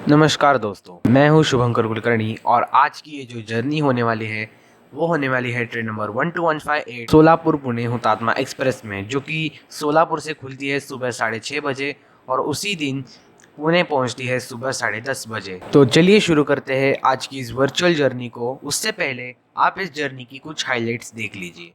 नमस्कार दोस्तों, मैं हूं शुभंकर कुलकर्णी और आज की ये जो जर्नी होने वाली है वो होने वाली है ट्रेन नंबर 12158 सोलापुर पुणे हुतात्मा एक्सप्रेस में, जो कि सोलापुर से खुलती है सुबह 6:30 बजे और उसी दिन पुणे पहुंचती है सुबह 10:30 बजे। तो चलिए शुरू करते हैं आज की इस वर्चुअल जर्नी को। उससे पहले आप इस जर्नी की कुछ हाइलाइट्स देख लीजिए।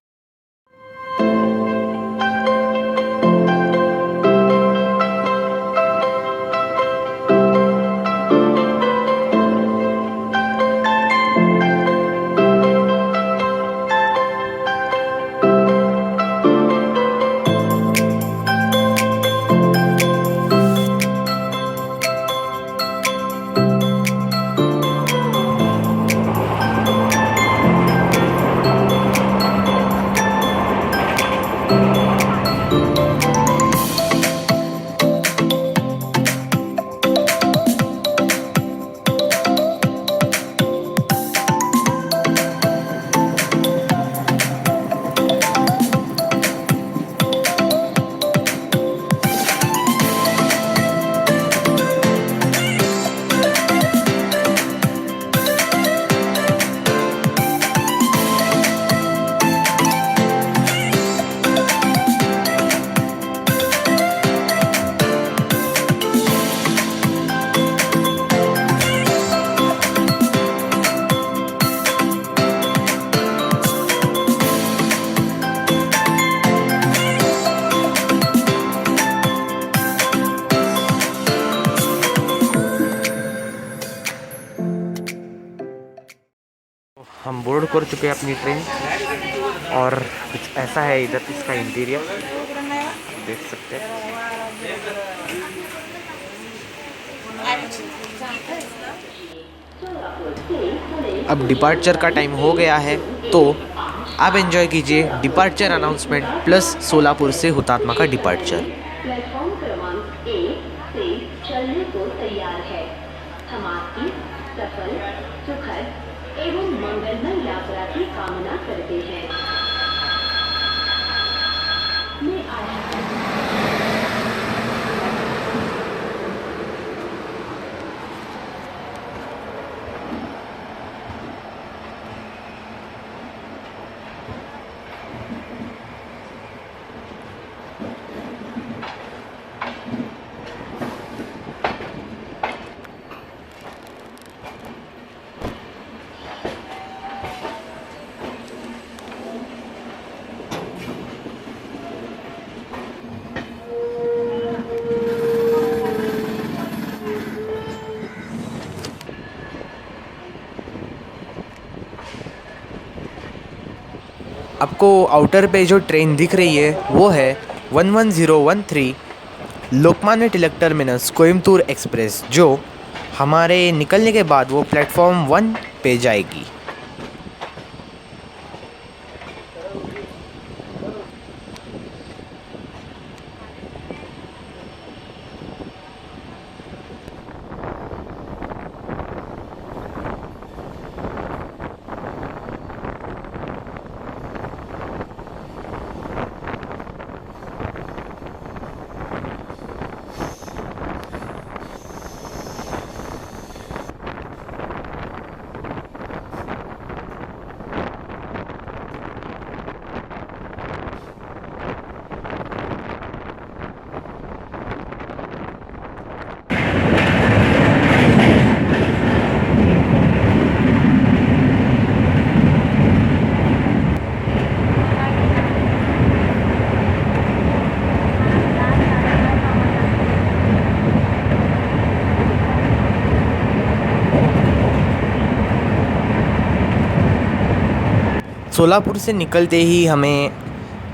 हम बोर्ड कर चुके हैं अपनी ट्रेन और कुछ ऐसा है इधर इसका इंटीरियर, देख सकते हैं। अब डिपार्चर का टाइम हो गया है, तो आप एंजॉय कीजिए डिपार्चर अनाउंसमेंट प्लस सोलापुर से हुतात्मा का डिपार्चर। प्लेटफॉर्म क्रमांक 1 से चलने को तैयार है। हम आपकी सफल, सुखद एवं मंगलमय यात्रा की कामना करते हैं। आपको आउटर पे जो ट्रेन दिख रही है वो है 11013 लोकमान्य तिलक टर्मिनस कोयम्बतूर एक्सप्रेस, जो हमारे निकलने के बाद वो प्लेटफॉर्म 1 पे जाएगी। सोलापुर से निकलते ही हमें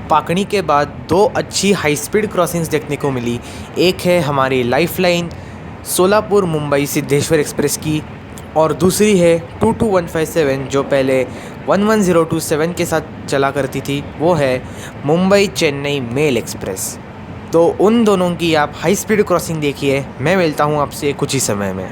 पाकड़ी के बाद दो अच्छी हाई स्पीड क्रॉसिंग्स देखने को मिली। एक है हमारी लाइफलाइन सोलापुर मुंबई सिद्धेश्वर एक्सप्रेस की और दूसरी है 22157 जो पहले 11027 के साथ चला करती थी, वो है मुंबई चेन्नई मेल एक्सप्रेस। तो उन दोनों की आप हाई स्पीड क्रॉसिंग देखिए। मैं मिलता हूँ आपसे कुछ ही समय में।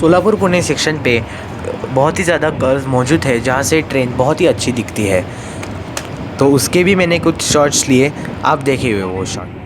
सोलापुर पुणे सेक्शन पे बहुत ही ज़्यादा कर्व मौजूद है जहाँ से ट्रेन बहुत ही अच्छी दिखती है, तो उसके भी मैंने कुछ शॉट्स लिए, आप देखे हुए वो शॉट।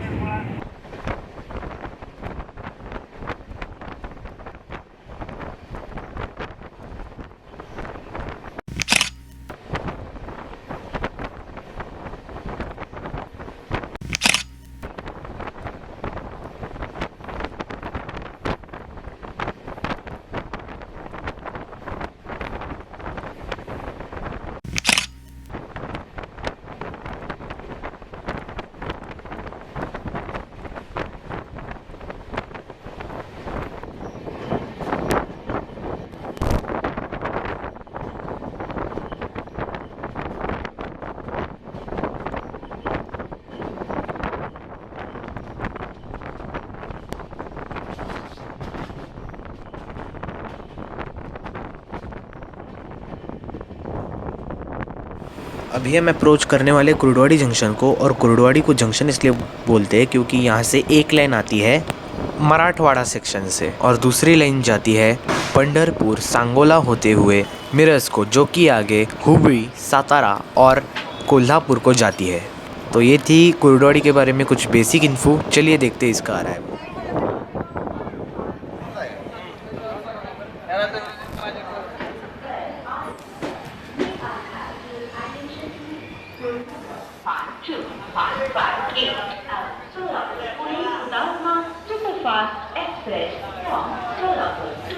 अभी हम अप्रोच करने वाले कुर्डवाड़ी जंक्शन को, और कुर्डवाड़ी को जंक्शन इसलिए बोलते हैं क्योंकि यहाँ से एक लाइन आती है मराठवाड़ा सेक्शन से और दूसरी लाइन जाती है पंढरपुर सांगोला होते हुए मिरज को, जो कि आगे हुबली, सातारा और कोल्हापुर को जाती है। तो ये थी कुर्डवाड़ी के बारे में कुछ बेसिक इन्फो। चलिए देखते हैं इसका arrival. Superfast Express from Solapur to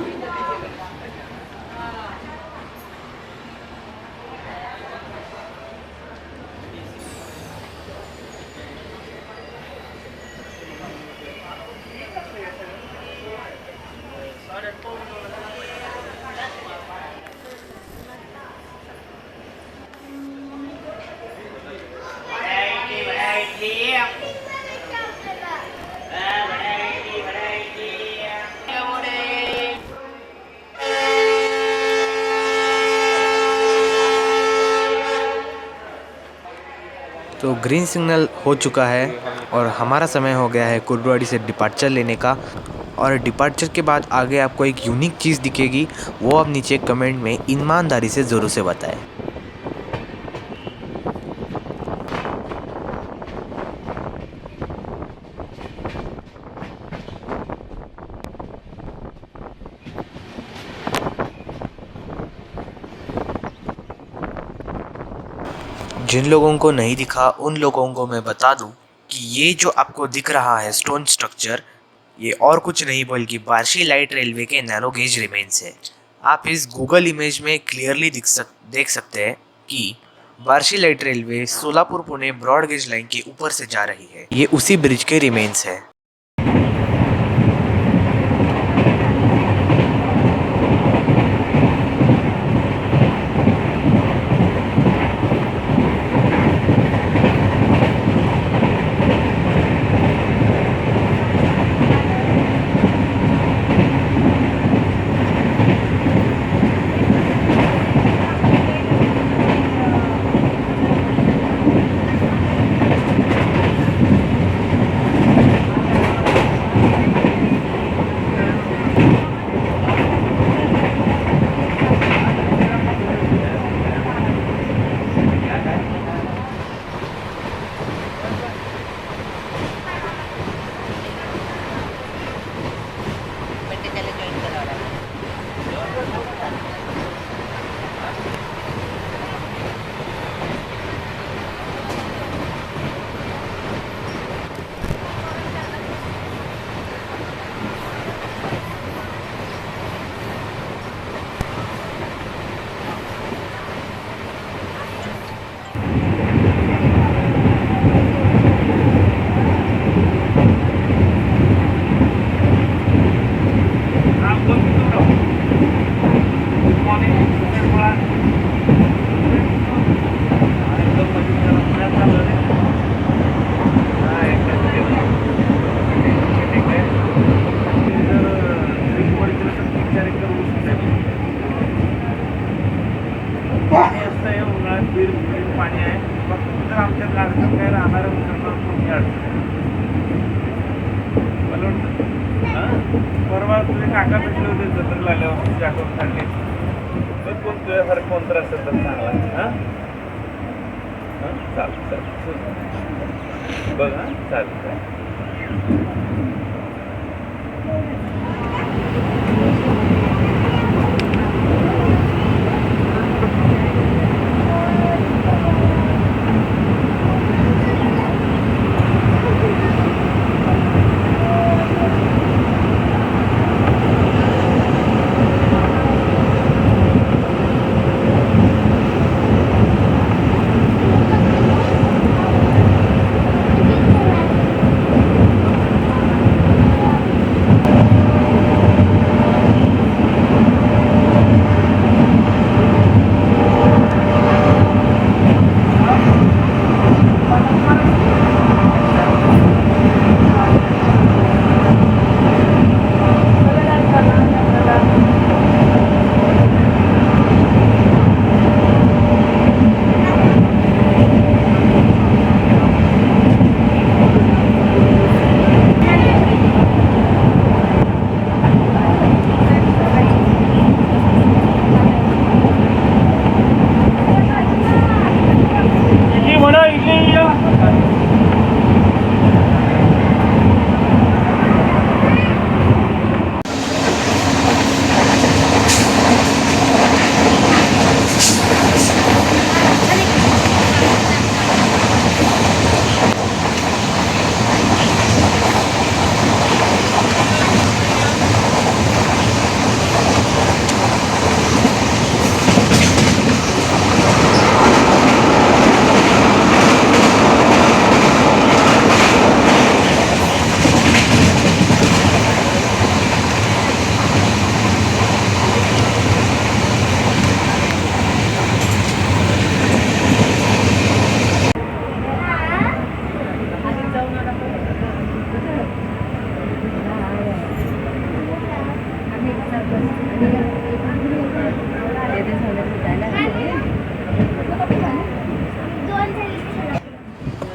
तो ग्रीन सिग्नल हो चुका है और हमारा समय हो गया है कुर्डवाड़ी से डिपार्चर लेने का। और डिपार्चर के बाद आगे आपको एक यूनिक चीज़ दिखेगी, वो आप नीचे कमेंट में ईमानदारी से ज़रूर से बताएं। जिन लोगों को नहीं दिखा उन लोगों को मैं बता दूं कि ये जो आपको दिख रहा है स्टोन स्ट्रक्चर, ये और कुछ नहीं बल्कि बार्शी लाइट रेलवे के नैरो गेज रिमेन्स है। आप इस गूगल इमेज में क्लियरली देख सकते हैं कि Barshi light railway Solapur Pune broad gauge line के ऊपर से जा रही है। ये उसी ब्रिज के रिमेन्स है। पाणी आहे फक्त आमच्या गाडीत काय राहणार कोणी अडचण मला परवा तुझे काका भेटले होते जत्रेला आल्यावर तुझी आठवण काढली. बघ कोण तुझ्यासारखं कोण तर असेल तर चांगला. हां चालेल बघ. हां चालेल.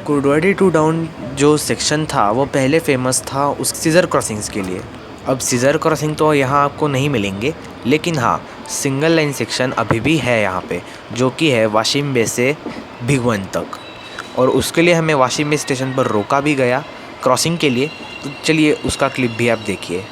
कुर्डवाडी टू डाउन जो सेक्शन था वो पहले फेमस था उस सीज़र क्रॉसिंग्स के लिए। अब सीज़र क्रॉसिंग तो यहाँ आपको नहीं मिलेंगे, लेकिन हाँ सिंगल लाइन सेक्शन अभी भी है यहाँ पे, जो कि है वाशिम बे से भिगवण तक। और उसके लिए हमें वाशिम बे स्टेशन पर रोका भी गया क्रॉसिंग के लिए। तो चलिए उसका क्लिप भी आप देखिए।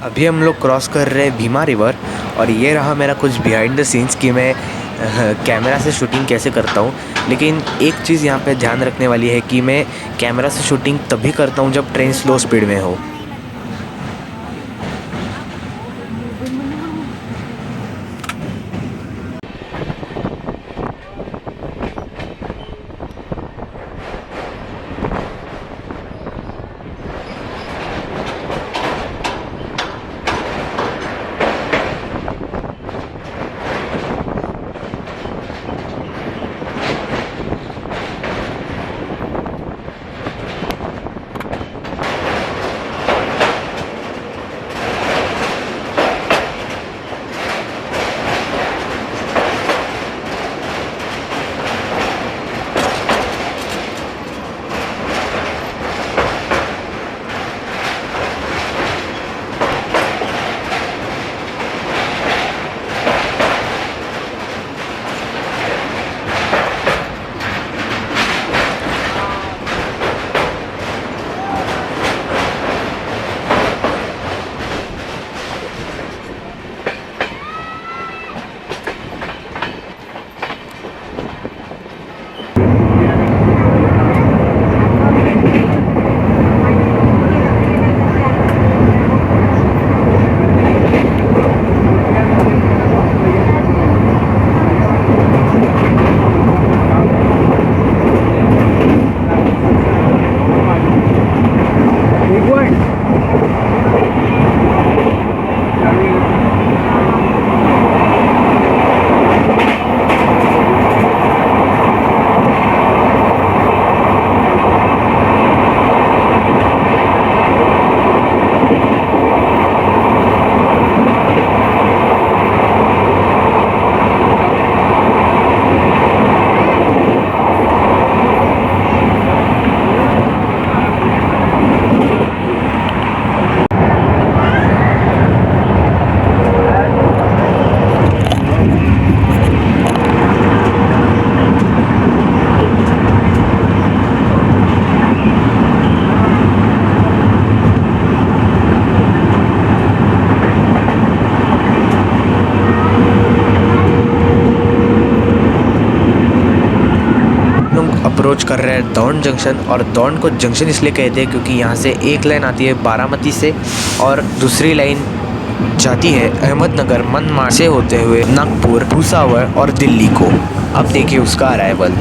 अभी हम लोग क्रॉस कर रहे हैं भीमा रिवर, और ये रहा मेरा कुछ बिहाइंड द सीन्स कि मैं कैमरा से शूटिंग कैसे करता हूँ। लेकिन एक चीज़ यहाँ पे ध्यान रखने वाली है कि मैं कैमरा से शूटिंग तभी करता हूँ जब ट्रेन स्लो स्पीड में हो। अप्रोच कर रहे हैं दौंड जंक्शन। और दौंड को जंक्शन इसलिए कहते हैं क्योंकि यहाँ से एक लाइन आती है बारामती से और दूसरी लाइन जाती है अहमदनगर मनमाड़ से होते हुए नागपुर, भूसावल और दिल्ली को। अब देखिए उसका अराइवल।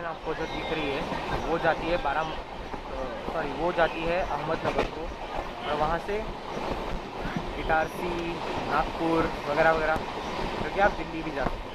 आपको जो दिख रही है वो जाती है वो जाती है अहमदनगर को और वहाँ से इटारसी, नागपुर वगैरह वगैरह करके आप दिल्ली भी जा सकते हो।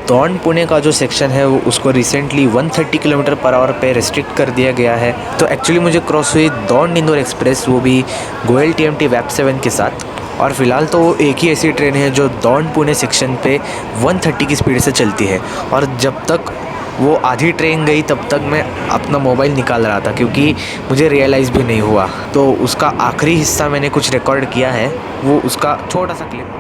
दौंड पुणे का जो सेक्शन है वो उसको रिसेंटली 130 किलोमीटर पर आवर पे रेस्ट्रिक्ट कर दिया गया है। तो एक्चुअली मुझे क्रॉस हुई दौंड इंदौर एक्सप्रेस, वो भी गोयल TMT वैप 7 के साथ। और फ़िलहाल तो एक ही ऐसी ट्रेन है जो दौंड पुणे सेक्शन पे 130 की स्पीड से चलती है। और जब तक वो आधी ट्रेन गई तब तक मैं अपना मोबाइल निकाल रहा था, क्योंकि मुझे रियलाइज़ भी नहीं हुआ। तो उसका आखिरी हिस्सा मैंने कुछ रिकॉर्ड किया है, वो उसका छोटा सा क्लिप।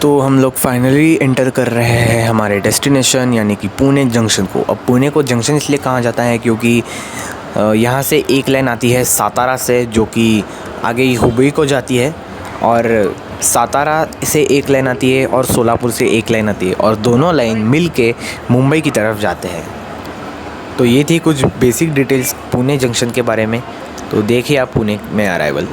तो हम लोग फाइनली एंटर कर रहे हैं हमारे डेस्टिनेशन यानी कि पुणे जंक्शन को। अब पुणे को जंक्शन इसलिए कहा जाता है क्योंकि यहाँ से एक लाइन आती है सातारा से, जो कि आगे ही हुबली को जाती है, और सातारा से एक लाइन आती है और सोलापुर से एक लाइन आती है, और दोनों लाइन मिल के मुंबई की तरफ जाते हैं। तो ये थी कुछ बेसिक डिटेल्स पुणे जंक्शन के बारे में। तो देखिए आप पुणे में अराइवल।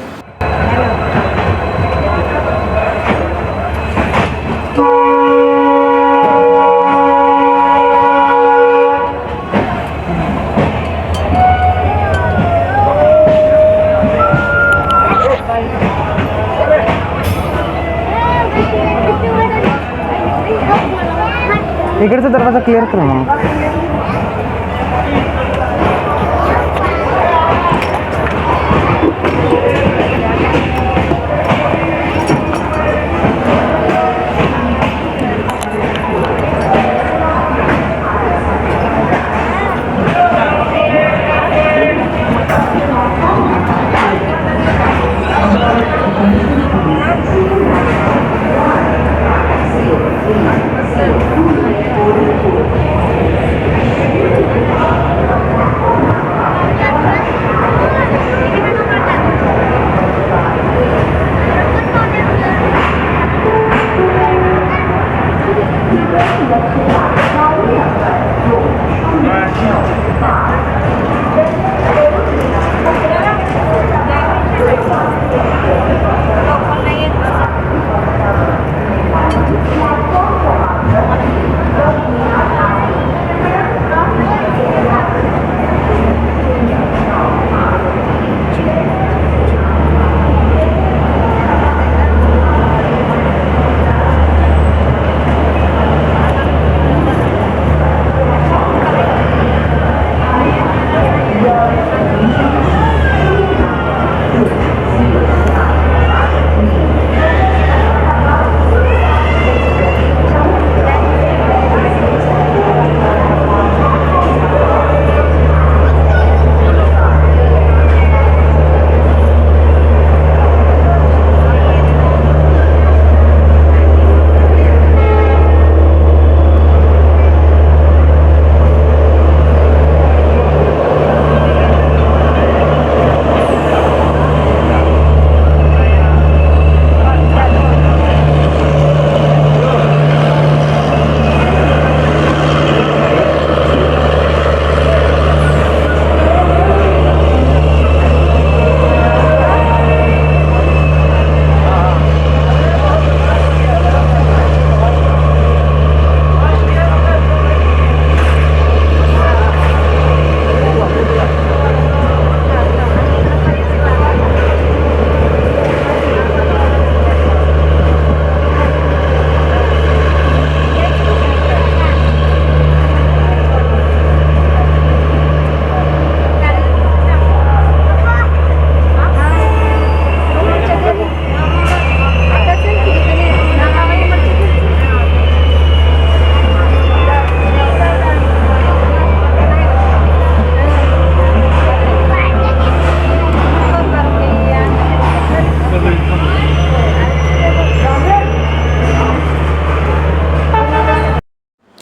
इकडचा दरवाजा क्लिअर कर ना।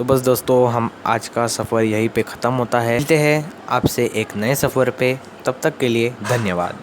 तो बस दोस्तों हम आज का सफ़र यहीं पे ख़त्म होता है। मिलते हैं आपसे एक नए सफ़र पे, तब तक के लिए धन्यवाद।